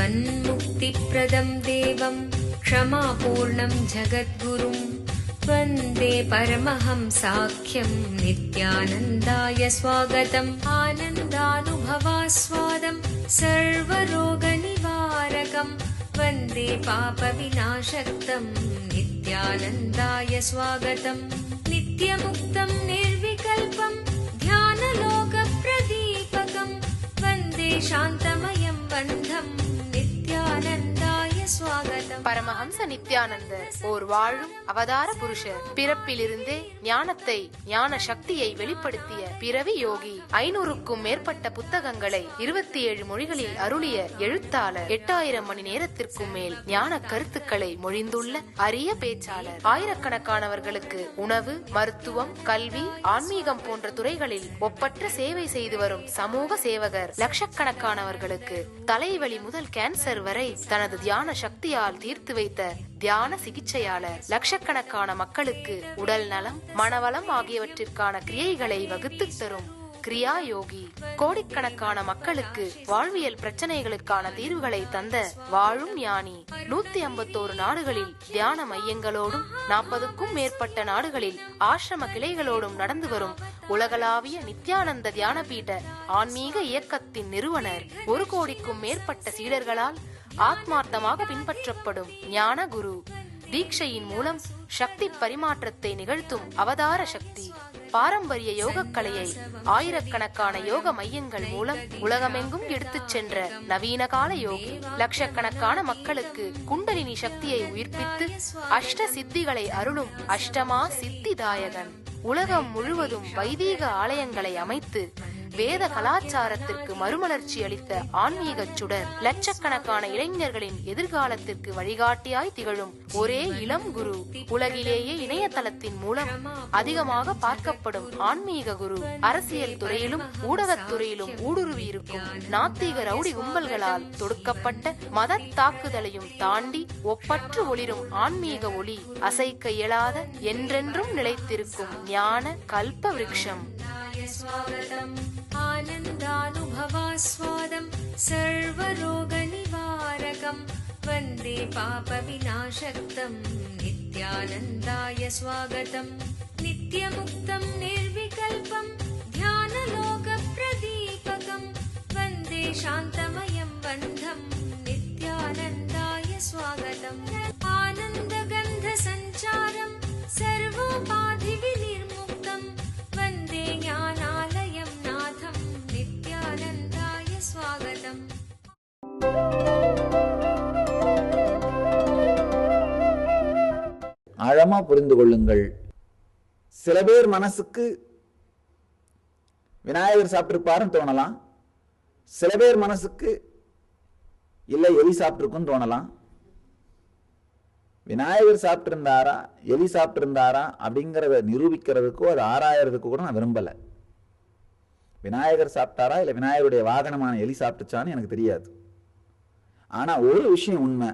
जीवन्मुक्तिप्रदं देवं क्षमापूर्णं जगद्गुरुं वन्दे परमहंसाख्यं नित्यानन्दाय स्वागतम्। आनन्दानुभवास्वादं सर्वरोगनिवारकं वन्दे पापविनाशक्तं नित्यानन्दाय स्वागतम्। नित्यमुक्तं निर्विकल्पं ध्यानलोकप्रदीपकं वन्दे शान्तमयं बन्धं नित्यानन्दाय स्वागतम्। பரமஹம்ச நித்யானந்தர் ஓர் வாழும் அவதார புருஷர். பிறப்பிலிருந்தே ஞானத்தை, ஞான சக்தியை வெளிப்படுத்திய பிறவி யோகி. 500க்கும் மேற்பட்ட புத்தகங்களை 27 மொழிகளில் அருளிய எழுத்தாளர். 8000 மணி நேரத்திற்கும் மேல் ஞான கருத்துக்களை மொழிந்துள்ள அரிய பேச்சாளர். ஆயிரக்கணக்கானவர்களுக்கு உணவு, மருத்துவம், கல்வி, ஆன்மீகம் போன்ற துறைகளில் ஒப்பற்ற சேவை செய்து வரும் சமூக சேவகர். லட்சக்கணக்கானவர்களுக்கு தலைவலி முதல் கேன்சர் வரை தனது தியான சக்தியால் தீர்த்து வைத்த தியான சிகிச்சையாளர். லட்சக்கணக்கான மக்களுக்கு உடல் நலம், மனவளம் ஆகியவற்றிற்கான கிரியைகளை வகுத்து தரும் கிரியா யோகி. கோடிக்கணக்கான மக்களுக்கு வாழ்வியல் பிரச்சனைகளுக்கான தீர்வுகளை தந்த வாழும் ஞானி. 151 நாடுகளில் தியான மையங்களோடும் 40க்கும் மேற்பட்ட நாடுகளில் ஆசிரம கிளைகளோடும் நடந்து வரும் உலகளாவிய நித்யானந்த தியானபீட ஆன்மீக இயக்கத்தின் நிறுவனர். 1 கோடிக்கும் மேற்பட்ட சீடர்களால் ஆத்மார்த்தமாக பின்பற்றப்படும் ஞான குரு. தீட்சையின் மூலம் சக்தி பரிமாற்றத்தை நிகழ்த்தும் அவதார சக்தி. பாரம்பரிய யோக கலையை ஆயிரக்கணக்கான யோக மையங்கள் மூலம் உலகமெங்கும் எடுத்துச் சென்ற நவீன கால யோகி. லட்சக்கணக்கான மக்களுக்கு குண்டலினி சக்தியை உயிர்ப்பித்து அஷ்ட சித்திகளை அருளும் அஷ்டமா சித்திதாயகன். உலகம் முழுவதும் வைதீக ஆலயங்களை அமைத்து வேத கலாச்சாரத்திற்கு மறுமலர்ச்சி அளித்த ஆன்மீக சுடர். லட்சக்கணக்கான இளைஞர்களின் எதிர்காலத்திற்கு வழிகாட்டியாய் திகழும் ஒரே இளம் குரு. உலகிலேயே இணையதளத்தின் மூலம் அதிகமாக பார்க்கப்படும் ஆன்மீக குரு. அரசியல் துறையிலும் ஊடகத்துறையிலும் ஊடுருவி இருக்கும் நாத்திக ரவுடி கும்பல்களால் தொடுக்கப்பட்ட மத தாக்குதலையும் தாண்டி ஒப்பற்று ஒளிரும் ஆன்மீக ஒளி. அசைக்க இயலாத, என்றென்றும் நிலைத்திருக்கும் ஞான கல்ப விருட்சம். आनन्दानुभवास्वादं सर्वरोगनिवारकं वन्दे पापविनाशक्तं नित्यानन्दाय स्वागतम्। नित्यमुक्तं निर्विकल्पं ध्यानलोकप्रदीपकं वन्दे शान्तमयं बन्धं नित्यानन्दाय स्वागतम्। आनन्दगन्धसञ्चारं सर्वोपाधिविनिर्मुक्तं वन्दे ज्ञानालयं नाथं नित्यानन्दाय स्वागतम्। ஆழமா புரிந்து கொள்ளுங்கள். சில பேர் மனசுக்கு விநாயகர் சாப்பிட்டிருப்பாருன்னு தோணலாம். சில பேர் மனசுக்கு இல்லை எலி சாப்பிட்டிருக்குன்னு தோணலாம். விநாயகர் சாப்பிட்டிருந்தாரா எலி சாப்பிட்டிருந்தாரா அப்படிங்கிறத நிரூபிக்கிறதுக்கோ அது ஆராயறதுக்கோ கூட நான் விரும்பலை. விநாயகர் சாப்பிட்டாரா இல்லை விநாயகருடைய வாகனமான எலி சாப்பிட்டுச்சான்னு எனக்கு தெரியாது. ஆனா ஒரு விஷயம் உண்மை,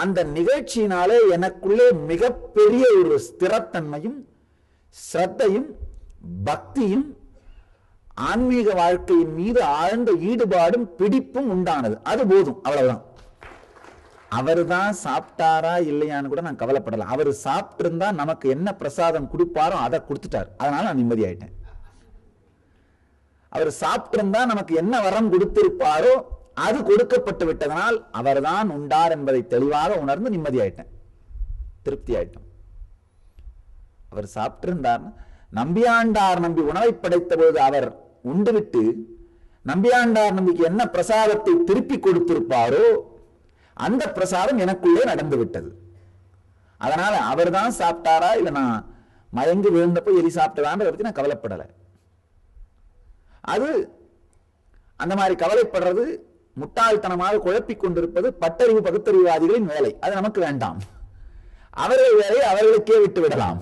அந்த நிகழ்ச்சியினாலே எனக்குள்ளே மிகப்பெரிய ஒரு ஸ்திரத்தன்மையும் ஸ்ரத்தையும் பக்தியும் ஆன்மீக வாழ்க்கையின் மீது ஆழ்ந்த ஈடுபாடும் பிடிப்பும் உண்டானது. அது போதும், அவ்வளவுதான். அவர் தான் சாப்பிட்டாரா இல்லையான்னு கூட நான் கவலைப்படல. அவர் சாப்பிட்டு இருந்தா நமக்கு என்ன பிரசாதம் கொடுப்பாரோ அதை கொடுத்துட்டார், அதனால நான் நிம்மதி ஆயிட்டேன். அவர் சாப்பிட்டு இருந்தா நமக்கு என்ன வரம் கொடுத்திருப்பாரோ அது கொடுக்கப்பட்டு விட்டதனால் அவர் தான் உண்டார் என்பதை தெளிவாக உணர்ந்து நிம்மதி ஆயிட்டேன், திருப்தி ஆயிட்டோம். அவர் சாப்பிட்டு இருந்தார். நம்பியாண்டார் நம்பி உணவை படைத்த போது அவர் உண்டுவிட்டு நம்பியாண்டார் நம்பிக்கு என்ன பிரசாதத்தை திருப்பி கொடுத்திருப்பாரோ அந்த பிரசாதம் எனக்குள்ளே நடந்து விட்டது. அதனால அவர் தான் சாப்பிட்டாரா இல்ல நான் மயங்கி விழுந்தப்போ எலி சாப்பிட்டதான்றதை பத்தி நான் கவலைப்படலை. அது அந்த மாதிரி கவலைப்படுறது முட்டாள்தனமாக குழப்பிக் கொண்டிருப்பது பட்டறிவு பகுத்தறிவாதிகளின் வேலை. அது நமக்கு வேண்டாம். அவர்கள் வேலையை அவர்களுக்கே விட்டு விடலாம்.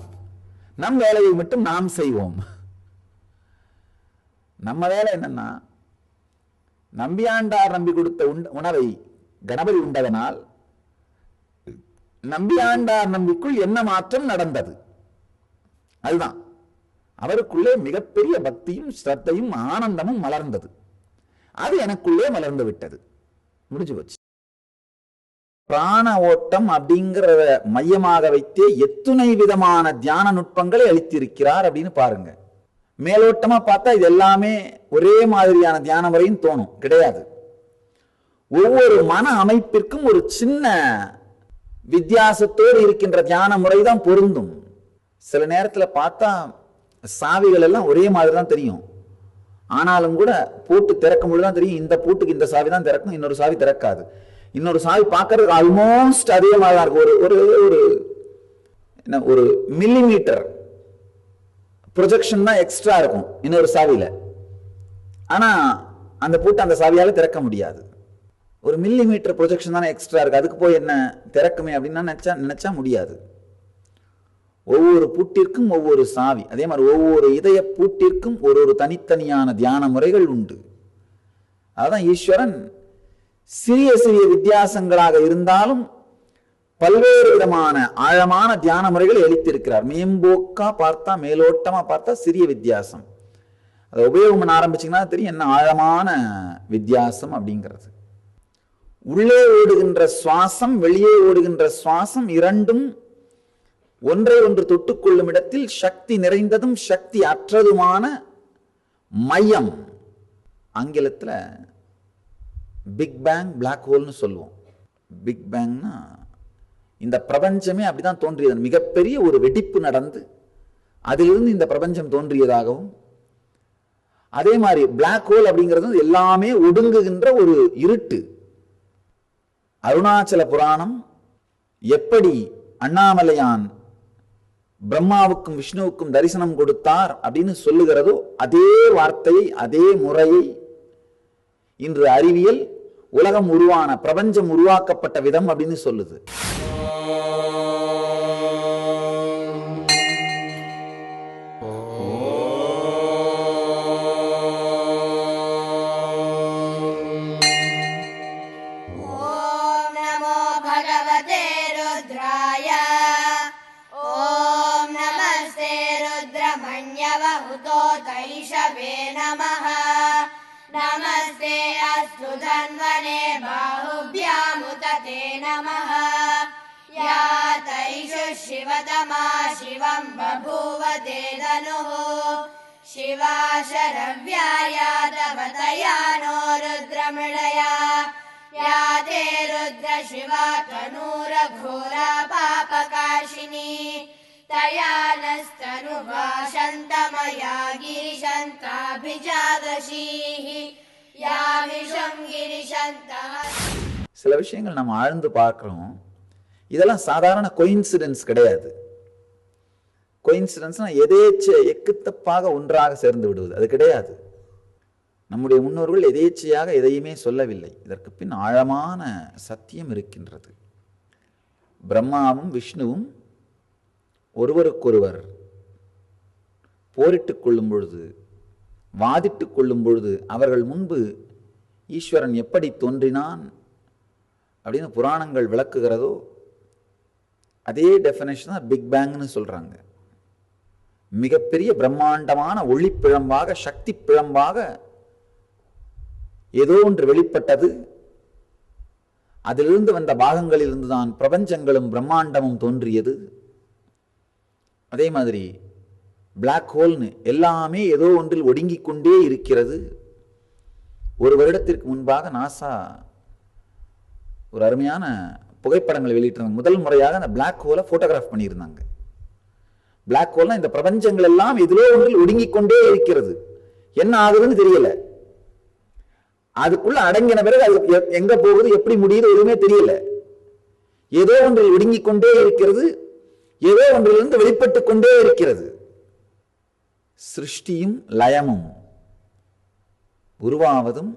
நம் வேலையை மட்டும் நாம் செய்வோம். நம்ம வேலை என்னன்னா, நம்பியாண்டார் நம்பி கொடுத்த உணவை கணபதி உண்டதனால் நம்பியாண்டார் நம்பிக்குள் என்ன மாற்றம் நடந்தது, அதுதான். அவருக்குள்ளே மிகப்பெரிய பக்தியும் ஸ்ரத்தையும் ஆனந்தமும் மலர்ந்தது. அது எனக்குள்ளே மலர்ந்து விட்டது. முடிஞ்சு போச்சு. பிராண ஓட்டம் அப்படிங்கிறத மையமாக வைத்தே எத்துணை விதமான தியான நுட்பங்களை அளித்திருக்கிறார் அப்படின்னு பாருங்க. மேலோட்டமா பார்த்தா இது எல்லாமே ஒரே மாதிரியான தியான முறையும் தோணும், கிடையாது. ஒவ்வொரு மன அமைப்பிற்கும் ஒரு சின்ன வித்தியாசத்தோடு இருக்கின்ற தியான முறை தான் பொருந்தும். சில நேரத்தில் பார்த்தா சாவிகள் எல்லாம் ஒரே மாதிரி தான் தெரியும், ஆனாலும் கூட பூட்டு திறக்கும் பொழுது தான் தெரியும் இந்த பூட்டுக்கு இந்த சாவி தான் திறக்கும், இன்னொரு சாவி திறக்காது. இன்னொரு சாவி பார்க்கறதுக்கு ஆல்மோஸ்ட் அதே மாதிரி தான் இருக்கும். ஒரு ஒரு ஒரு மில்லிமீட்டர் ப்ரொஜெக்ஷன் தான் எக்ஸ்ட்ரா இருக்கும் இன்னொரு சாவியில. ஆனா அந்த பூட்டு அந்த சாவியால திறக்க முடியாது. ஒரு மில்லிமீட்டர் ப்ரொஜெக்ஷன் தானே எக்ஸ்ட்ரா இருக்கு, அதுக்கு போய் என்ன திறக்குமே அப்படின்னு நினைச்சா முடியாது. ஒவ்வொரு பூட்டிற்கும் ஒவ்வொரு சாவி, அதே மாதிரி ஒவ்வொரு இதய பூட்டிற்கும் ஒரு ஒரு தனித்தனியான தியான முறைகள் உண்டு. அதான் ஈஸ்வரன் சிறிய சிறிய வித்தியாசங்களாக இருந்தாலும் பல்வேறு விதமான ஆழமான தியான முறைகளை அளித்திருக்கிறார். மேம்போக்கா பார்த்தா, மேலோட்டமா பார்த்தா சிறிய வித்தியாசம், அதை உபயோகம் பண்ண ஆரம்பிச்சிங்கன்னா தெரியும் என்ன ஆழமான வித்தியாசம் அப்படிங்கிறது. உள்ளே ஓடுகின்ற சுவாசம், வெளியே ஓடுகின்ற சுவாசம் இரண்டும் ஒன்றை ஒன்று தொட்டுக்கொள்ளும் இடத்தில் சக்தி நிறைந்ததும் சக்தி அற்றதுமான மையம். ஆங்கிலத்தில் பிக் பேங், பிளாக் ஹோல்னு சொல்லுவோம். பிக் பேங்னா இந்த பிரபஞ்சமே அப்படிதான் தோன்றியது. மிகப்பெரிய ஒரு வெடிப்பு நடந்து அதிலிருந்து இந்த பிரபஞ்சம் தோன்றியதாகவும், அதே மாதிரி பிளாக் ஹோல் அப்படிங்கிறது எல்லாமே ஒடுங்குகின்ற ஒரு இருட்டு. அருணாச்சல புராணம் எப்படி அண்ணாமலையான் பிரம்மாவுக்கும் விஷ்ணுவுக்கும் தரிசனம் கொடுத்தார் அப்படின்னு சொல்லுகிறதோ அதே வார்த்தையை, அதே முறையை இன்று அறிவியல் உலகம் உருவான, பிரபஞ்சம் உருவாக்கப்பட்ட விதம் அப்படின்னு சொல்லுது. नमस्ते अस्तु धन्वने बाहुभ्यामुतते नमः। या तैषु शिवतमा शिवं बभूव ते धनुः शिवा शरव्याया तव तया नो रुद्रमृडया। या ते रुद्र शिवा तनूरघोरा पापकाशिनी तया नस्तनुवा शन्तमया गिरिशन्ताभिजादशीः यामिषं गिरिशन्तः। சில விஷயங்கள் நம்ம ஆழ்ந்து பார்க்கிறோம், இதெல்லாம் சாதாரண கோயின்சிடென்ஸ் கிடையாது. கோயின்சிடென்ஸ்னா எக்குத்தப்பாக ஒன்றாக சேர்ந்து விடுவது, அது கிடையாது. நம்முடைய முன்னோர்கள் எதேச்சையாக எதையுமே சொல்லவில்லை, இதற்கு பின் ஆழமான சத்தியம் இருக்கின்றது. பிரம்மாவும் விஷ்ணுவும் ஒருவருக்கொருவர் போரிட்டுக் கொள்ளும் பொழுது, வாதிட்டுக் கொள்ளும் பொழுது அவர்கள் முன்பு ஈஸ்வரன் எப்படி தோன்றினான் அப்படின்னு புராணங்கள் விளக்குகிறதோ அதே டெஃபினேஷன் தான் பிக் பேங்னு சொல்றாங்க. மிகப்பெரிய பிரம்மாண்டமான ஒளி பிழம்பாக, சக்தி பிழம்பாக ஏதோ ஒன்று வெளிப்பட்டது. அதிலிருந்து வந்த பாகங்களிலிருந்து தான் பிரபஞ்சங்களும் பிரம்மாண்டமும் தோன்றியது. அதே மாதிரி பிளாக் ஹோல்னு எல்லாமே ஏதோ ஒன்றில் ஒடுங்கிக் கொண்டே இருக்கிறது. ஒரு வருடத்திற்கு முன்பாக நாசா ஒரு அருமையான புகைப்படங்களை வெளியிட்டிருந்தாங்க. முதல் முறையாக அந்த பிளாக் ஹோலை போட்டோகிராஃப் பண்ணியிருந்தாங்க. பிளாக் ஹோல்னா இந்த பிரபஞ்சங்கள் எல்லாம் எதிலோ ஒன்றில் ஒடுங்கிக் கொண்டே இருக்கிறது, என்ன ஆகுதுன்னு தெரியல. அதுக்குள்ள அடங்கின பிறகு அது எங்க போகுது, எப்படி முடியுது எதுவுமே தெரியல. ஏதோ ஒன்றில் ஒடுங்கிக் கொண்டே இருக்கிறது, ஏதோ ஒன்றிலிருந்து வெளிப்பட்டு கொண்டே இருக்கிறது. சிருஷ்டியும் லயமும், உருவாவதும்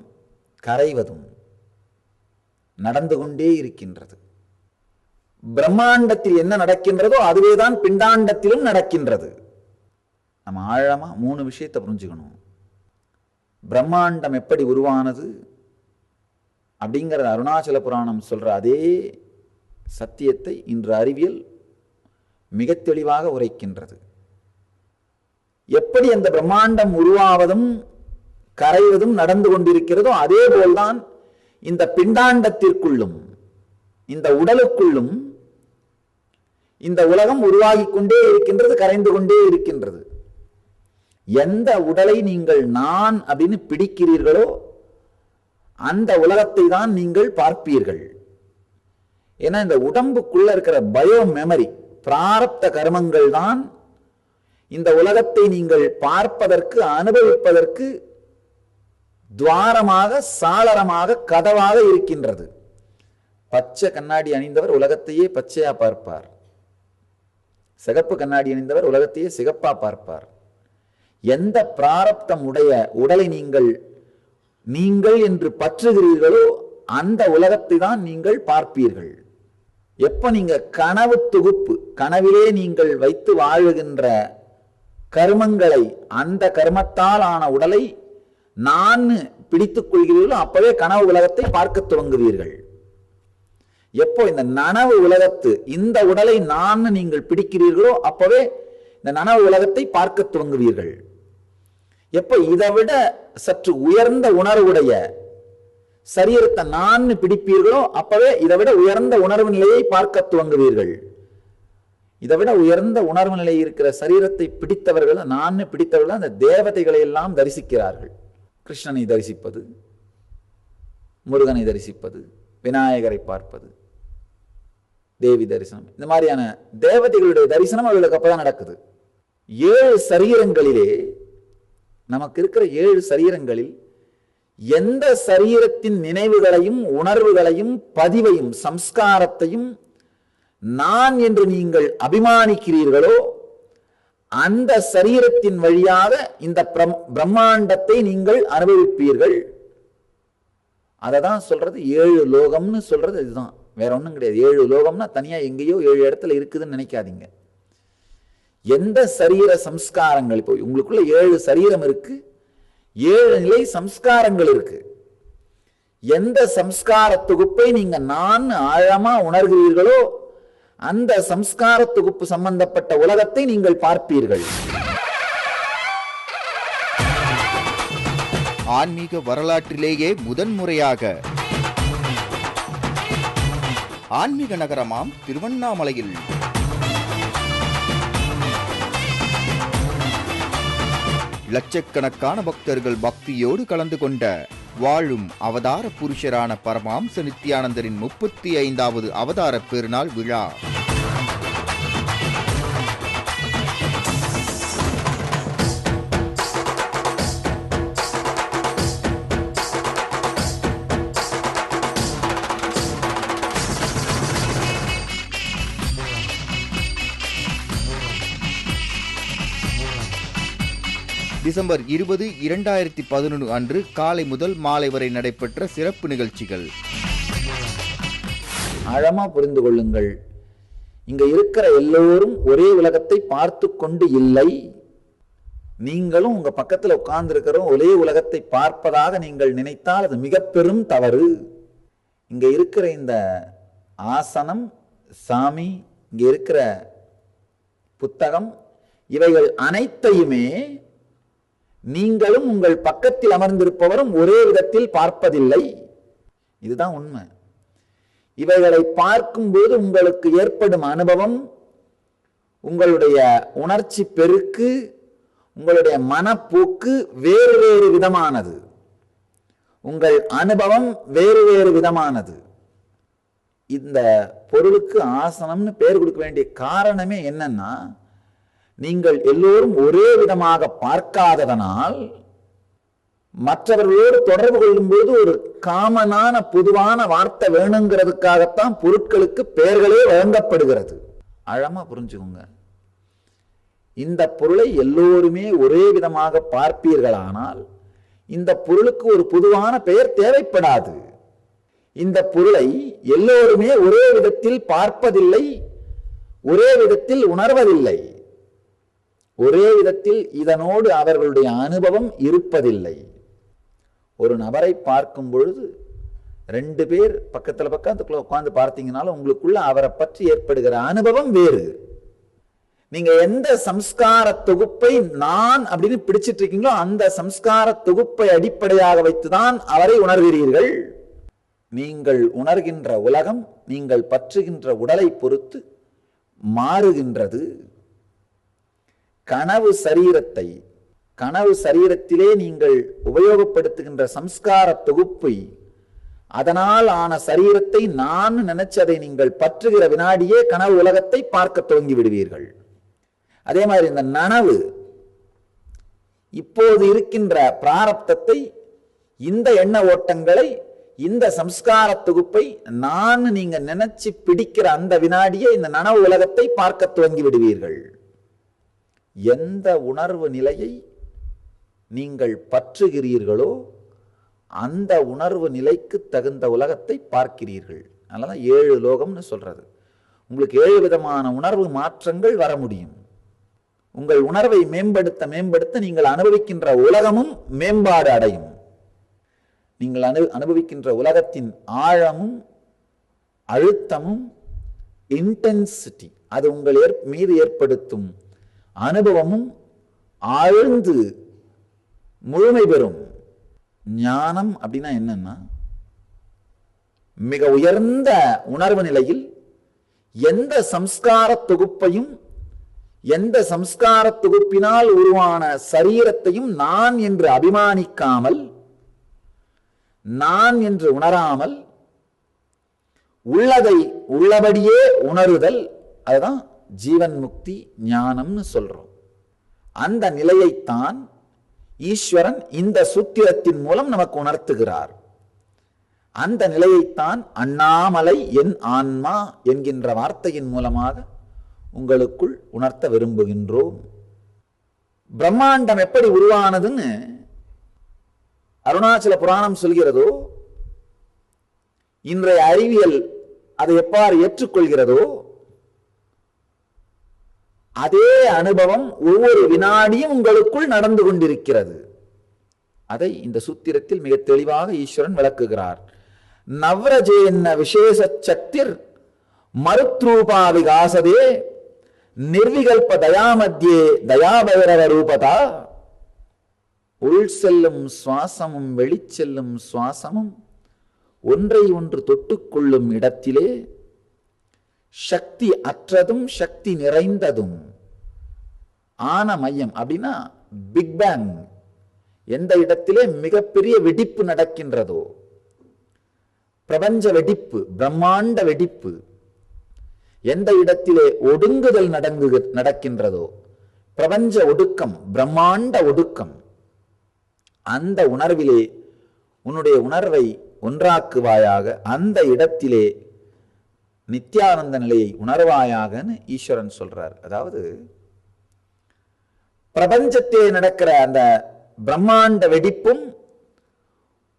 கரைவதும் நடந்து கொண்டே இருக்கின்றது. பிரம்மாண்டத்தில் என்ன நடக்கின்றதோ அதுவேதான் பிண்டாண்டத்திலும் நடக்கின்றது. நம்ம ஆழமா 3 விஷயத்தை புரிஞ்சுக்கணும். பிரம்மாண்டம் எப்படி உருவானது அப்படிங்கிற அருணாச்சல புராணம் சொல்ற அதே சத்தியத்தை இன்று அறிவியல் மிக தெளிவாக உரைக்கின்றது. எப்படி அந்த பிரம்மாண்டம் உருவாவதும் கரைவதும் நடந்து கொண்டிருக்கிறதோ அதே போல்தான் இந்த பிண்டாண்டத்திற்குள்ளும், இந்த உடலுக்குள்ளும் இந்த உலகம் உருவாகி கொண்டே இருக்கின்றது, கரைந்து கொண்டே இருக்கின்றது. எந்த உடலை நீங்கள் நான் அப்படின்னு பிடிக்கிறீர்களோ அந்த உலகத்தை தான் நீங்கள் பார்ப்பீர்கள். ஏன்னா இந்த உடம்புக்குள்ள இருக்கிற பயோ மெமரி, பிராரப்த கர்மங்கள் தான் இந்த உலகத்தை நீங்கள் பார்ப்பதற்கு, அனுபவிப்பதற்கு துவாரமாக, சாளரமாக, கதவாக இருக்கின்றது. பச்சை கண்ணாடி அணிந்தவர் உலகத்தையே பச்சையா பார்ப்பார். சிகப்பு கண்ணாடி அணிந்தவர் உலகத்தையே சிகப்பா பார்ப்பார். எந்த பிராரப்தம் உடைய உடலை நீங்கள் என்று பற்றுகிறீர்களோ அந்த உலகத்தை தான் நீங்கள் பார்ப்பீர்கள். எப்ப நீங்க கனவு தொகுப்பு, கனவிலே நீங்கள் வைத்து வாழுகின்ற கர்மங்களை, அந்த கர்மத்தால் ஆன உடலை நான் பிடித்துக் கொள்கிறீர்களோ அப்பவே கனவு உலகத்தை பார்க்க துவங்குவீர்கள். எப்போ இந்த நனவு உலகத்து இந்த உடலை நான் நீங்கள் பிடிக்கிறீர்களோ அப்பவே இந்த நனவு உலகத்தை பார்க்க துவங்குவீர்கள். எப்போ இதை விட சற்று உயர்ந்த உணர்வுடைய சரீரத்தை நான் பிடிப்பீர்களோ அப்பவே இதை விட உயர்ந்த உணர்வு நிலையை பார்க்க துவங்குவீர்கள். இதை விட உயர்ந்த உணர்வு நிலை இருக்கிற சரீரத்தை பிடித்தவர்கள், நான் பிடித்தவர்கள் அந்த தேவதைகளை எல்லாம் தரிசிக்கிறார்கள். கிருஷ்ணனை தரிசிப்பது, முருகனை தரிசிப்பது, விநாயகரை பார்ப்பது, தேவி தரிசனம், இந்த மாதிரியான தேவதைகளுடைய தரிசனம் அவர்களுக்கு அப்பதான் நடக்குது. 7 சரீரங்களிலே, நமக்கு இருக்கிற 7 சரீரங்களில் எந்த சரீரத்தின் நினைவுகளையும் உணர்வுகளையும் பதிவையும் சம்ஸ்காரத்தையும் நான் என்று நீங்கள் அபிமானிக்கிறீர்களோ அந்த சரீரத்தின் வழியாக இந்த பிரம்மாண்டத்தை நீங்கள் அனுபவிப்பீர்கள். அததான் சொல்றது 7 லோகம்னு சொல்றது. இதுதான், வேற ஒன்றும் கிடையாது. 7 லோகம்னா தனியா எங்கேயோ 7 இடத்துல இருக்குதுன்னு நினைக்காதீங்க. எந்த சரீர சம்ஸ்காரங்கள், இப்போ உங்களுக்குள்ள 7 சரீரம் இருக்கு, 7 நிலை சம்ஸ்காரங்கள் இருக்கு. எந்த சம்ஸ்கார தொகுப்பை நீங்க நான் ஆழமா உணர்கிறீர்களோ அந்த சம்ஸ்கார தொகுப்பு சம்பந்தப்பட்ட உலகத்தை நீங்கள் பார்ப்பீர்கள். ஆன்மீக வரலாற்றிலேயே முதன்முறையாக ஆன்மீக நகரமாம் திருவண்ணாமலையில் லட்சக்கணக்கான பக்தர்கள் பக்தியோடு கலந்து கொண்ட வாழும் அவதார புருஷரான பரமாம்ச நித்யானந்தரின் 35வது அவதார பெருநாள் விழா. டிசம்பர் 20, 2011 அன்று காலை முதல் மாலை வரை நடைபெற்ற சிறப்பு நிகழ்ச்சிகள். ஆழமா புரிந்து கொள்ளுங்கள். இங்க இருக்கிற எல்லோரும் ஒரே உலகத்தை பார்த்து கொண்டு இல்லை. நீங்களும் உங்க பக்கத்துல உட்கார்ந்து இருக்கிற ஒரே உலகத்தை பார்ப்பதாக நீங்கள் நினைத்தால் அது மிக பெரும் தவறு. இங்க இருக்கிற இந்த ஆசனம், சாமி, இங்க இருக்கிற புத்தகம், இவைகள் அனைத்தையுமே நீங்களும் உங்கள் பக்கத்தில் அமர்ந்திருப்பவரும் ஒரே விதத்தில் பார்ப்பதில்லை. இதுதான் உண்மை. இவைகளை பார்க்கும்போது உங்களுக்கு ஏற்படும் அனுபவம், உங்களுடைய உணர்ச்சி பெருக்கு, உங்களுடைய மனப்போக்கு வேறு வேறு விதமானது. உங்கள் அனுபவம் வேறு வேறு விதமானது. இந்த பொருளுக்கு ஆசனம்னு பெயர் கொடுக்க வேண்டிய காரணமே என்னன்னா, நீங்கள் எல்லோரும் ஒரே விதமாக பார்க்காததனால் மற்றவர்களோடு தொடர்பு கொள்ளும் போது ஒரு காமனான பொதுவான வார்த்தை வேணுங்கிறதுக்காகத்தான் பொருட்களுக்கு பெயர்களே வழங்கப்படுகிறது. ஆழமா புரிஞ்சுக்கோங்க. இந்த பொருளை எல்லோருமே ஒரே விதமாக பார்ப்பீர்களானால் இந்த பொருளுக்கு ஒரு பொதுவான பெயர் தேவைப்படாது. இந்த பொருளை எல்லோருமே ஒரே விதத்தில் பார்ப்பதில்லை, ஒரே விதத்தில் உணர்வதில்லை, ஒரே விதத்தில் இதனோடு அவர்களுடைய அனுபவம் இருப்பதில்லை. ஒரு நபரை பார்க்கும் பொழுது 2 பேர் பக்கத்துல உட்கார்ந்து பார்த்தீங்கன்னாலும் உங்களுக்குள்ள அவரை பற்றி ஏற்படுகிற அனுபவம் வேறு. நீங்க எந்த சம்ஸ்கார தொகுப்பை நான் அப்படின்னு பிடிச்சிட்டு இருக்கீங்களோ அந்த சம்ஸ்கார தொகுப்பை அடிப்படையாக வைத்துதான் அவரை உணர்கிறீர்கள். நீங்கள் உணர்கின்ற உலகம், நீங்கள் பற்றுகின்ற உடலை பொறுத்து மாறுகின்றது. கனவு சரீரத்திலே நீங்கள் உபயோகப்படுத்துகின்ற சம்ஸ்கார தொகுப்பை, அதனால் ஆன சரீரத்தை நான் நினைச்சதை நீங்கள் பற்றுகிற வினாடியே கனவு உலகத்தை பார்க்க துவங்கி விடுவீர்கள். அதே மாதிரி இந்த நனவு, இப்போது இருக்கின்ற பிராரப்தத்தை, இந்த எண்ண ஓட்டங்களை, இந்த சம்ஸ்கார தொகுப்பை நான் நீங்க நினைச்சு பிடிக்கிற அந்த வினாடியே இந்த நனவு உலகத்தை பார்க்க துவங்கி விடுவீர்கள். எந்த உணர்வு நிலையை நீங்கள் பற்றுகிறீர்களோ அந்த உணர்வு நிலைக்கு தகுந்த உலகத்தை பார்க்கிறீர்கள். அதனாலதான் 7 லோகம்னு சொல்றது. உங்களுக்கு 7 விதமான உணர்வு மாற்றங்கள் வர முடியும். உங்கள் உணர்வை மேம்படுத்த நீங்கள் அனுபவிக்கின்ற உலகமும் மேம்பாடு அடையும். நீங்கள் அனுபவிக்கின்ற உலகத்தின் ஆழமும் அழுத்தமும் இன்டென்சிட்டி, அது உங்கள் மீது ஏற்படுத்தும் அனுபவமும் ஆழ்ந்து முழுமை பெறும். ஞானம் அப்படின்னா என்னன்னா, மிக உயர்ந்த உணர்வு நிலையில் எந்த சம்ஸ்கார தொகுப்பையும், எந்த சம்ஸ்கார தொகுப்பினால் உருவான சரீரத்தையும் நான் என்று அபிமானிக்காமல், நான் என்று உணராமல், உள்ளதை உள்ளபடியே உணருதல், அதுதான் ஜீவன் முக்தி ஞானம்னு சொல்றோம். அந்த நிலையைத்தான் ஈஸ்வரன் இந்த சூத்திரத்தின் மூலம் நமக்கு உணர்த்துகிறார். அந்த நிலையைத்தான் அண்ணாமலை என் ஆன்மா என்கின்ற வார்த்தையின் மூலமாக உங்களுக்குள் உணர்த்த விரும்புகின்றோம். பிரம்மாண்டம் எப்படி உருவானதுன்னு அருணாச்சல புராணம் சொல்கிறதோ, இன்றைய அறிவியல் அதை எவ்வாறு ஏற்றுக்கொள்கிறதோ, அதே அனுபவம் ஒவ்வொரு வினாடியும் உங்களுக்குள் நடந்து கொண்டிருக்கிறது. அதை இந்த சூத்திரத்தில் மிக தெளிவாக ஈஸ்வரன் விளக்குகிறார். நவ்ரஜேன்ன விசேஷ சக்திர் மருத்ரூபா விகாசதே நிர்விகல்ப தயாமத்தியே தயாபைரவ ரூபதா. உள் செல்லும் சுவாசமும் வெளிச்செல்லும் சுவாசமும் ஒன்றை ஒன்று தொட்டுக்கொள்ளும் இடத்திலே சக்தி அற்றதும் சக்தி நிறைந்ததும் ஆன மையம். அப்படின்னா பிக் பேங், எந்த இடத்திலே மிகப்பெரிய வெடிப்பு நடக்கின்றதோ, பிரபஞ்ச வெடிப்பு, பிரம்மாண்ட வெடிப்பு, எந்த இடத்திலே ஒடுங்குதல் நடக்கின்றதோ, பிரபஞ்ச ஒடுக்கம், பிரம்மாண்ட ஒடுக்கம், அந்த உணர்விலே உன்னுடைய உணர்வை ஒன்றாக்குவாயாக, அந்த இடத்திலே நித்யானந்த நிலையை உணர்வாயாகன்னு ஈஸ்வரன் சொல்றார். அதாவது பிரபஞ்சத்திலே நடக்கிற அந்த பிரம்மாண்ட வெடிப்பும்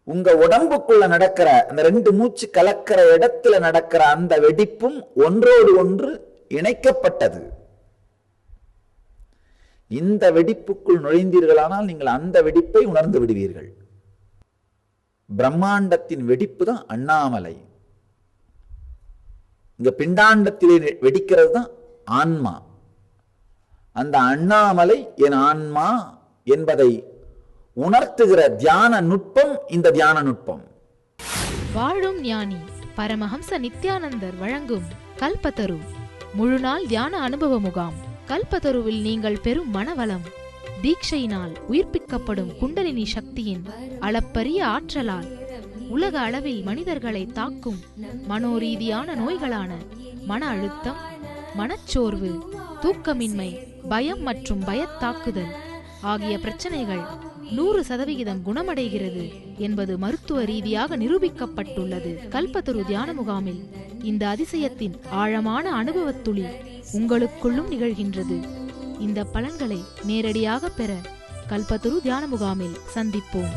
உங்க உடம்புக்குள்ள நடக்கிற அந்த 2 மூச்சு கலக்கிற இடத்துல நடக்கிற அந்த வெடிப்பும் ஒன்றோடு ஒன்று இணைக்கப்பட்டது. இந்த வெடிப்புக்குள் நுழைந்தீர்களானால் நீங்கள் அந்த வெடிப்பை உணர்ந்து விடுவீர்கள். பிரம்மாண்டத்தின் வெடிப்பு தான் அண்ணாமலை. இங்க பிண்டாண்டத்திலே வெடிக்கிறது தான் ஆன்மா. அந்த அண்ணாமலை என் ஆன்மா என்பதை உணர்த்துகிற தியான நுட்பம் இந்த தியான நுட்பம். வாழும் ஞானி பரமஹம்ச நித்யானந்தர் வழங்கும் கல்பத்தரு முழுநாள் தியான அனுபவ முகாம். கல்பத்தருவில் நீங்கள் பெறும் மனவளம், தீட்சையினால் உயிர்ப்பிக்கப்படும் குண்டலினி சக்தியின் அளப்பரிய ஆற்றலால் உலக அளவில் மனிதர்களை தாக்கும் மனோரீதியான நோய்களான மன அழுத்தம், மனச்சோர்வு, தூக்கமின்மை, பயம் மற்றும் பயத்தாக்குதல் ஆகிய பிரச்சனைகள் 100% குணமடைகிறது என்பது மருத்துவ ரீதியாக நிரூபிக்கப்பட்டுள்ளது. கல்பத்தரு தியான முகாமில் இந்த அதிசயத்தின் ஆழமான அனுபவத்துளி உங்களுக்குள்ளும் நிகழ்கின்றது. இந்த பலன்களை நேரடியாக பெற கல்பத்தரு தியான முகாமில் சந்திப்போம்.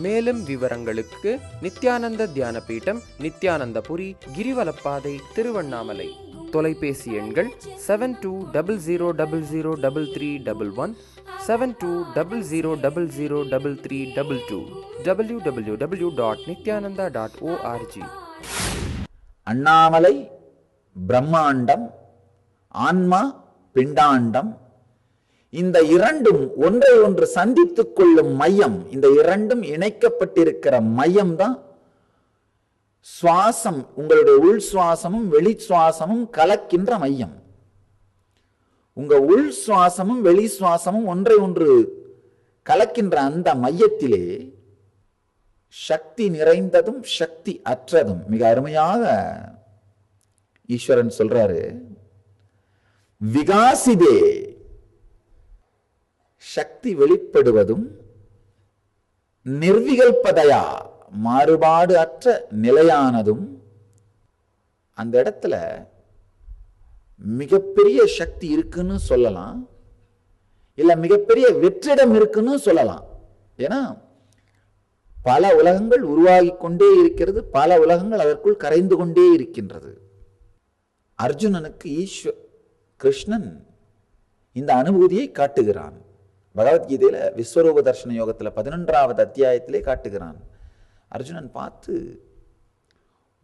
மேலும் விவரங்களுக்கு நித்யானந்த தியான பீடம், நித்யானந்தபுரி, கிரிவலப்பாதை, திருவண்ணாமலை. தொலைபேசி எண்கள் 7200003311, 7200003322, www.nityananda.org. அண்ணாமலை பிரம்மாண்டம், ஆன்மா பிண்டாண்டம். இந்த இரண்டும் ஒன்றை ஒன்று சந்தித்துக் கொள்ளும் மையம், இந்த இரண்டும் இணைக்கப்பட்டிருக்கிற மையம் தான் சுவாசம். உங்களுடைய உள் சுவாசமும் வெளி சுவாசமும் கலக்கின்ற மையம். உங்க உள் சுவாசமும் வெளி சுவாசமும் ஒன்றை ஒன்று கலக்கின்ற அந்த மையத்திலே சக்தி நிறைந்ததும் சக்தி அற்றதும் மிக அருமையாக ஈஸ்வரன் சொல்றாரு. விகாசிதே, சக்தி வெளிப்படுவதும், நிர்விகல்பதையா, மாறுபாடு அற்ற நிலையானதும். அந்த இடத்துல மிகப்பெரிய சக்தி இருக்குன்னு சொல்லலாம், இல்ல மிகப்பெரிய வெற்றிடம் இருக்குன்னு சொல்லலாம். ஏன்னா பல உலகங்கள் உருவாகி கொண்டே இருக்கிறது, பல உலகங்கள் அதற்குள் கரைந்து கொண்டே இருக்கின்றது. அர்ஜுனனுக்கு கிருஷ்ணன் இந்த அனுபூதியை காட்டுகிறான். பகவத்கீதையில விஸ்வரூப தர்ஷன யோகத்துல 11வது அத்தியாயத்திலே காட்டுகிறான். அர்ஜுனன் பார்த்து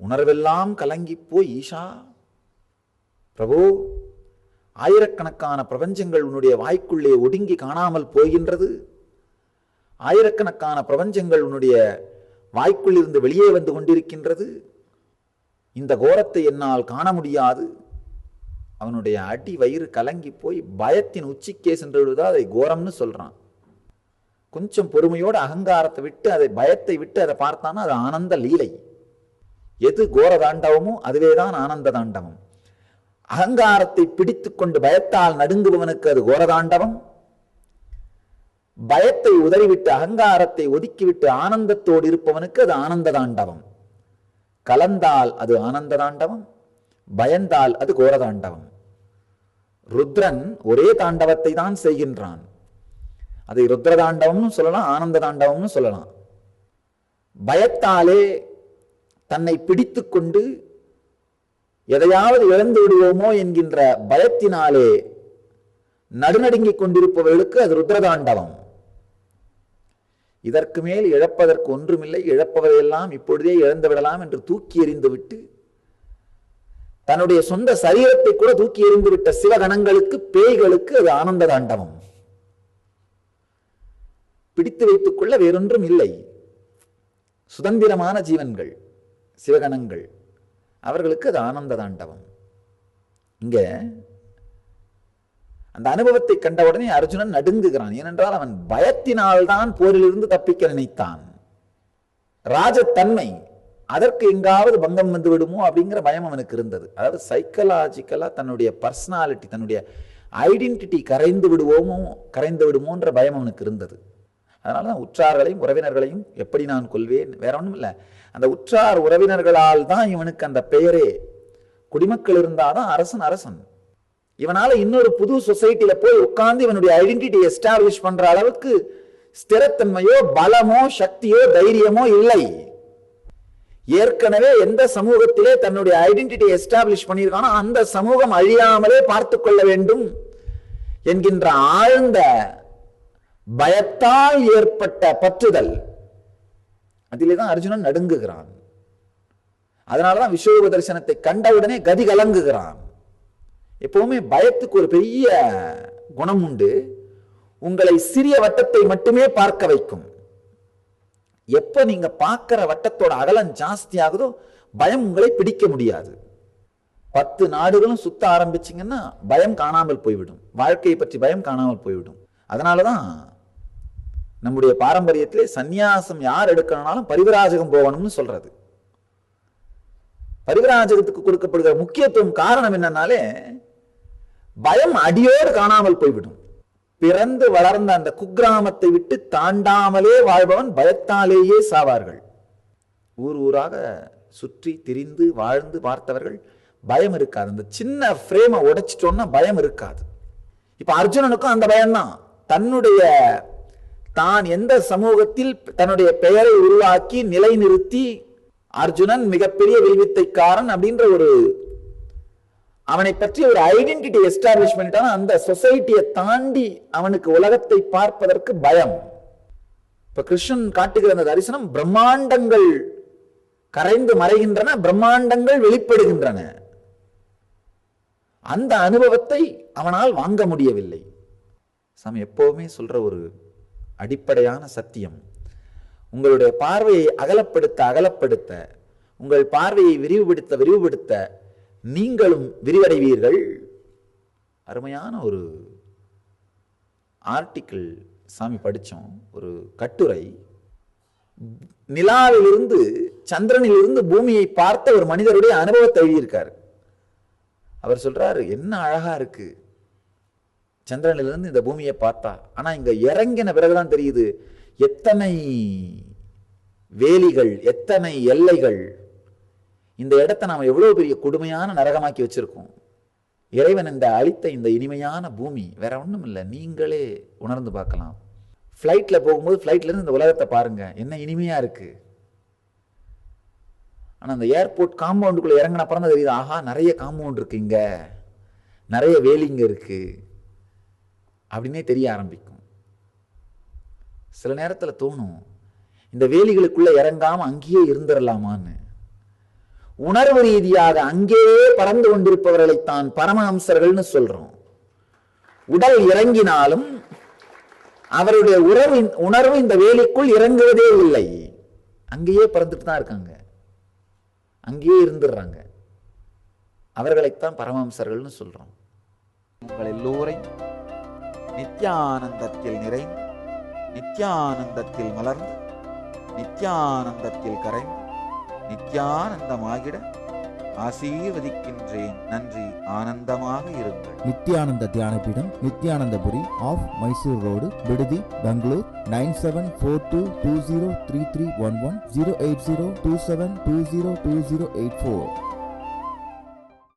உணர்வெல்லாம் கலங்கி போய், ஈஷா பிரபு, ஆயிரக்கணக்கான பிரபஞ்சங்கள் உன்னுடைய வாய்க்குள்ளே ஒடுங்கி காணாமல் போகின்றது, ஆயிரக்கணக்கான பிரபஞ்சங்கள் உன்னுடைய வாய்க்குள் இருந்து வெளியே வந்து கொண்டிருக்கின்றது, இந்த கோரத்தை என்னால் காண முடியாது. அவனுடைய அடி வயிறு கலங்கி போய் பயத்தின் உச்சிக்கே சென்று விடுவதா அதை கோரம்னு சொல்றான். கொஞ்சம் பொறுமையோடு அகங்காரத்தை விட்டு, அதை பயத்தை விட்டு அதை பார்த்தானா அது ஆனந்த லீலை. எது கோர தாண்டவமோ அதுவேதான் ஆனந்த தாண்டவம். அகங்காரத்தை பிடித்து கொண்டு பயத்தால் நடுங்குபவனுக்கு அது கோரதாண்டவம். பயத்தை உதறிவிட்டு அகங்காரத்தை ஒதுக்கிவிட்டு ஆனந்தத்தோடு இருப்பவனுக்கு அது ஆனந்த தாண்டவம். கலந்தால் அது ஆனந்த தாண்டவம், பயந்தால் அது கோரதாண்டவம். ருத்ரன் ஒரே தாண்டவத்தை தான் செய்கின்றான். அதை ருத்ர தாண்டவம்னு சொல்லலாம், ஆனந்த தாண்டவம்னு சொல்லலாம். பயத்தாலே தன்னை பிடித்து கொண்டு எதையாவது இழந்து விடுவோமோ என்கின்ற பயத்தினாலே நடுநடுங்கிக் கொண்டிருப்பவர்களுக்கு அது ருத்ரதாண்டவம். இதற்கு மேல் இழப்பதற்கு ஒன்றுமில்லை, இழப்பவரையெல்லாம் இப்பொழுதே இழந்து விடலாம் என்று தூக்கி எறிந்து விட்டு, தன்னுடைய சொந்த சரீரத்தை கூட தூக்கி எறிந்து விட்ட சிவகணங்களுக்கு, பேய்களுக்கு அது ஆனந்த தாண்டவம். பிடித்து வைத்துக் கொள்ள வேறொன்றும் இல்லை. சுதந்திரமான ஜீவன்கள் சிவகணங்கள், அவர்களுக்கு அது ஆனந்த தாண்டவம். இங்க அந்த அனுபவத்தை கண்டவுடனே அர்ஜுனன் நடுங்குகிறான். ஏனென்றால் அவன் பயத்தினால் தான் போரிலிருந்து தப்பிக்க நினைத்தான். ராஜத்தன்மை, அதற்கு எங்காவது பங்கம் வந்து விடுமோ அப்படிங்கிற பயம் அவனுக்கு இருந்தது. அதாவது சைக்கலாஜிக்கலா தன்னுடைய பர்சனாலிட்டி, தன்னுடைய ஐடென்டிட்டி கரைந்து விடுமோன்ற பயம் அவனுக்கு இருந்தது. அதனாலதான் உற்றார்களையும் உறவினர்களையும் எப்படி நான் கொள்வேன், வேற ஒன்றும் இல்லை, அந்த உற்றார் உறவினர்களால் தான் இவனுக்கு அந்த பெயரே. குடிமக்கள் இருந்தாதான் அரசன் அரசன். இவனால இன்னொரு புது சொசைட்டில போய் உட்கார்ந்து இவனுடைய ஐடென்டிட்டி எஸ்டாப்ளிஷ் பண்ற அளவுக்கு ஸ்திரத்தன்மையோ பலமோ சக்தியோ தைரியமோ இல்லை. ஏற்கனவே எந்த சமூகத்திலே தன்னுடைய ஐடென்டிட்டி எஸ்டாப்ளிஷ் பண்ணியிருக்கானோ அந்த சமூகம் அழியாமலே பார்த்து கொள்ள வேண்டும் என்கின்ற ஆழ்ந்த பயத்தால் ஏற்பட்ட பற்றுதல், அதிலே தான் அர்ஜுனன் நடுங்குகிறான். அதனாலதான் விஸ்வரூப தரிசனத்தை கண்டவுடனே கதி கலங்குகிறான். எப்பவுமே பயத்துக்கு ஒரு பெரிய குணம் உண்டு, உங்களை சிறிய வட்டத்தை மட்டுமே பார்க்க வைக்கும். எப்ப நீங்க பார்க்கிற வட்டத்தோட அகலம் ஜாஸ்தி ஆகுதோ பயம் உங்களை பிடிக்க முடியாது. 10 நாடுகளும் சுத்த ஆரம்பிச்சிங்கன்னா பயம் காணாமல் போய்விடும், வாழ்க்கையை பற்றி பயம் காணாமல் போய்விடும். அதனாலதான் நம்முடைய பாரம்பரியத்திலே சந்நியாசம் யார் எடுக்கணும்னாலும் பரிவிராஜகம் போகணும்னு சொல்றது. பரிவிராஜகத்துக்கு கொடுக்கப்படுகிற முக்கியத்துவம் காரணம் என்னன்னாலே பயம் அடியோடு காணாமல் போய்விடும். பிறந்து வளர்ந்த அந்த குக்கிராமத்தை விட்டு தாண்டாமலே வாழ்பவன் பயத்தாலேயே சாவார்கள். ஊர் ஊராக சுற்றி திரிந்து வாழ்ந்து பார்த்தவர்கள் பயம் இருக்காது. அந்த சின்ன ஃப்ரேமை உடைச்சிட்டோம்னா பயம் இருக்காது. இப்ப அர்ஜுனனுக்கும் அந்த பயம்தான். தான் எந்த சமூகத்தில் தன்னுடைய பெயரை உருவாக்கி நிலைநிறுத்தி, அர்ஜுனன் மிகப்பெரிய வில்வித்தைக்காரன் அப்படின்ற ஒரு அவனை பற்றி ஒரு ஐடென்டிட்டி எஸ்டாப்ளிஷ் பண்ணிட்டான். அந்த சொசைட்டியை தாண்டி அவனுக்கு உலகத்தை பார்ப்பதற்கு பயம். இப்ப கிருஷ்ணன் காட்டுகிற அந்த தரிசனம், பிரம்மாண்டங்கள் கரைந்து மறைகின்றன, பிரம்மாண்டங்கள் வெளிப்படுகின்றன. அந்த அனுபவத்தை அவனால் வாங்க முடியவில்லை. சாமி எப்பவுமே சொல்ற ஒரு அடிப்படையான சத்தியம், உங்களுடைய பார்வையை அகலப்படுத்த உங்கள் பார்வையை விரிவுபடுத்த நீங்களும் விரிவடைவீர்கள். அருமையான ஒரு ஆர்டிக்கிள் சாமி படித்தோம், ஒரு கட்டுரை. நிலாவிலிருந்து சந்திரனிலிருந்து பூமியை பார்த்த ஒரு மனிதருடைய அனுபவத்தை எழுதியிருக்காரு. அவர் சொல்றாரு, என்ன அழகா இருக்கு சந்திரனிலிருந்து இந்த பூமியை பார்த்தா. ஆனா இங்க இறங்கின பிறகுதான் தெரியுது எத்தனை வேலிகள், எத்தனை எல்லைகள். இந்த இடத்தை நாம எவ்வளவு பெரிய கொடுமையான நரகமாக்கி வச்சிருக்கோம். இறைவன் இந்த அளித்த இந்த இனிமையான பூமி வேற ஒன்றும் இல்லை, நீங்களே உணர்ந்து பார்க்கலாம். ஃப்ளைட்ல போகும்போது ஃப்ளைட்ல இருந்து இந்த உலகத்தை பாருங்க, என்ன இனிமையா இருக்கு. ஆனா அந்த ஏர்போர்ட் காம்பவுண்டுக்குள்ள இறங்கின அப்புறம் தான் தெரியுது, ஆஹா நிறைய காம்பவுண்ட் இருக்கு, இங்க நிறைய வேலிங்க இருக்கு அப்படின்னே தெரிய ஆரம்பிக்கும். சில நேரத்தில் தோணும், இந்த வேலிகளுக்குள்ள இறங்காம அங்கேயே இருந்துடலாமான்னு. உணர்வு ரீதியாக அங்கேயே பறந்து கொண்டிருப்பவர்களைத்தான் பரமஹம்சர்கள்னு சொல்றோம். உடல் இறங்கினாலும் அவருடைய உணர்வு இந்த வேலிக்குள் இறங்குவதே இல்லை, அங்கேயே பறந்துட்டு தான் இருக்காங்க, அங்கேயே இருந்துடுறாங்க. அவர்களைத்தான் பரமஹம்சர்கள்னு சொல்றோம். உங்கள் எல்லோரையும் நித்யானந்தத்தில் நிறைந்து, நித்யானந்தத்தில் மலர்ந்து, நித்யானந்தத்தில் கரைந்து, நித்யானந்தமாகிட ஆசீர்வதிக்கின்றேன். நன்றி, ஆனந்தமாக இருங்கள். நித்யானந்த தியானபீடம், நித்யானந்தபுரி ஆஃப் மைசூர் ரோடு, விடுதி, பெங்களூர். 9742203311 08027202084.